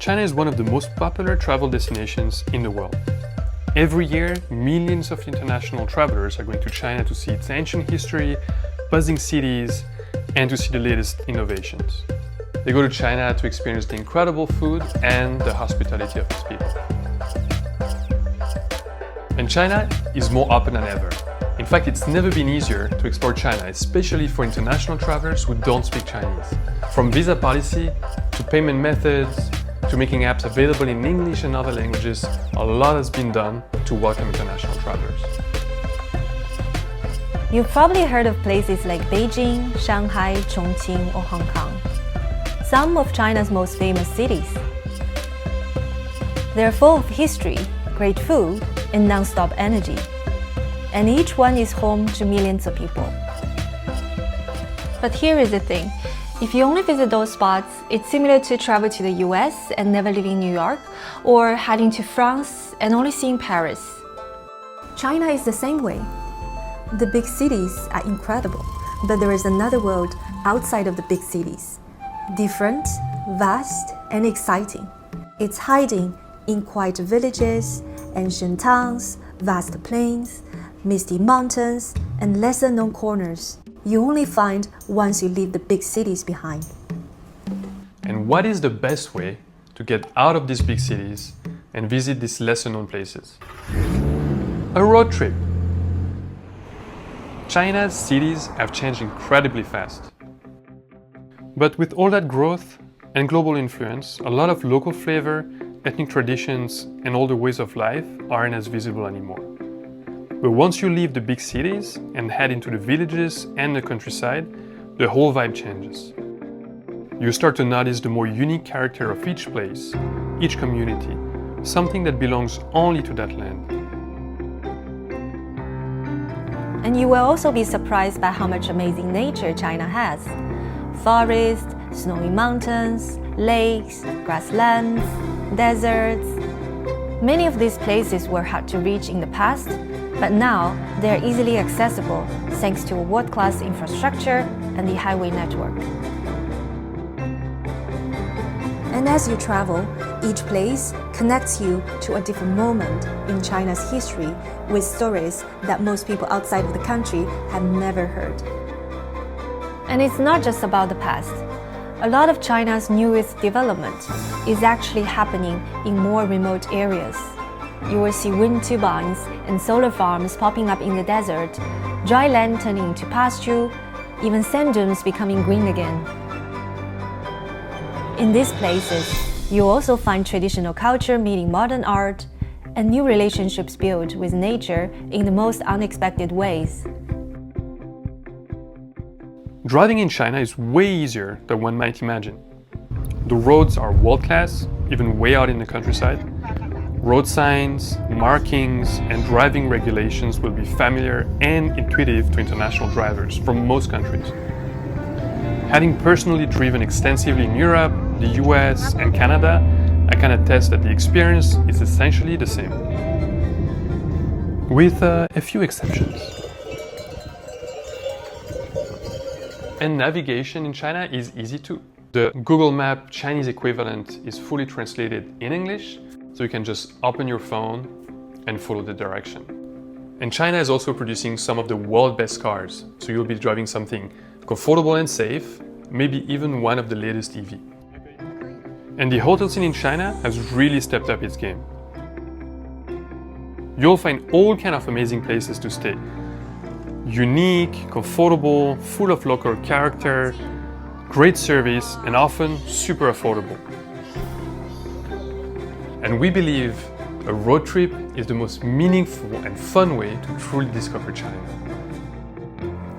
China is one of the most popular travel destinations in the world. Every year, millions of international travelers are going to China to see its ancient history, buzzing cities, and to see the latest innovations. They go to China to experience the incredible food and the hospitality of its people. And China is more open than ever. In fact, it's never been easier to explore China, especially for international travelers who don't speak Chinese. From visa policy to payment methods to making apps available in English and other languages, a lot has been done to welcome international travelers. You've probably heard of places like Beijing, Shanghai, Chongqing, or Hong Kong. Some of China's most famous cities. They're full of history, great food, and non-stop energy. And each one is home to millions of people. But here is the thing. If you only visit those spots, it's similar to travel to the US and never leaving New York, or heading to France and only seeing Paris. China is the same way. The big cities are incredible, but there is another world outside of the big cities. Different, vast, and exciting. It's hiding in quiet villages, ancient towns, vast plains, misty mountains, and lesser-known corners you only find once you leave the big cities behind. And what is the best way to get out of these big cities and visit these lesser-known places? A road trip. China's cities have changed incredibly fast. But with all that growth and global influence, a lot of local flavor, ethnic traditions, and older ways of life aren't as visible anymore. But once you leave the big cities and head into the villages and the countryside, the whole vibe changes. You start to notice the more unique character of each place, each community, something that belongs only to that land. And you will also be surprised by how much amazing nature China has. Forests, snowy mountains, lakes, grasslands, deserts. Many of these places were hard to reach in the past, but now they are easily accessible thanks to a world-class infrastructure and the highway network. And as you travel, each place connects you to a different moment in China's history with stories that most people outside of the country have never heard. And it's not just about the past. A lot of China's newest development is actually happening in more remote areas. You will see wind turbines and solar farms popping up in the desert, dry land turning into pasture, even sand dunes becoming green again. In these places, you also find traditional culture meeting modern art and new relationships built with nature in the most unexpected ways. Driving in China is way easier than one might imagine. The roads are world-class, even way out in the countryside. Road signs, markings, and driving regulations will be familiar and intuitive to international drivers from most countries. Having personally driven extensively in Europe, the US, and Canada, I can attest that the experience is essentially the same, with a few exceptions. And navigation in China is easy too. The Google Map Chinese equivalent is fully translated in English, so you can just open your phone and follow the direction. And China is also producing some of the world's best cars, so you'll be driving something comfortable and safe, maybe even one of the latest EV. And the hotel scene in China has really stepped up its game. You'll find all kinds of amazing places to stay. Unique, comfortable, full of local character, great service, and often super affordable. And we believe a road trip is the most meaningful and fun way to truly discover China.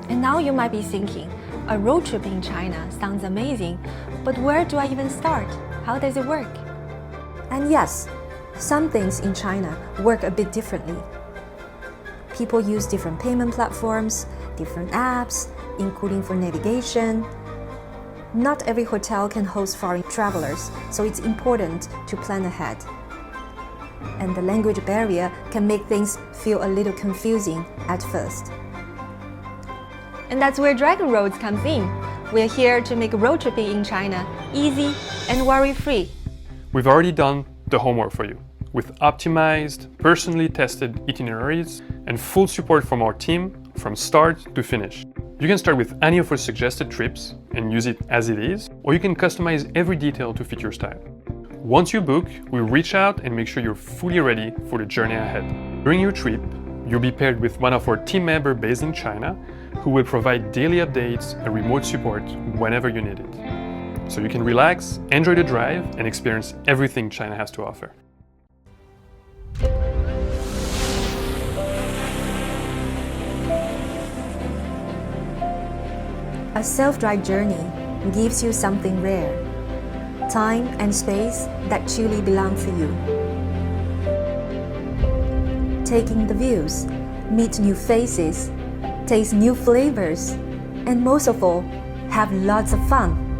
And now you might be thinking, a road trip in China sounds amazing, but where do I even start? How does it work? And yes, some things in China work a bit differently. People use different payment platforms, different apps, including for navigation. Not every hotel can host foreign travelers, so it's important to plan ahead. And the language barrier can make things feel a little confusing at first. And that's where Dragon Roads comes in. We're here to make road tripping in China easy and worry-free. We've already done the homework for you, with optimized, personally tested itineraries and full support from our team from start to finish. You can start with any of our suggested trips and use it as it is, or you can customize every detail to fit your style. Once you book, we'll reach out and make sure you're fully ready for the journey ahead. During your trip, you'll be paired with one of our team members based in China who will provide daily updates and remote support whenever you need it. So you can relax, enjoy the drive, and experience everything China has to offer. A self-drive journey gives you something rare, time and space that truly belong to you. Taking the views, meet new faces, taste new flavors, and most of all, have lots of fun.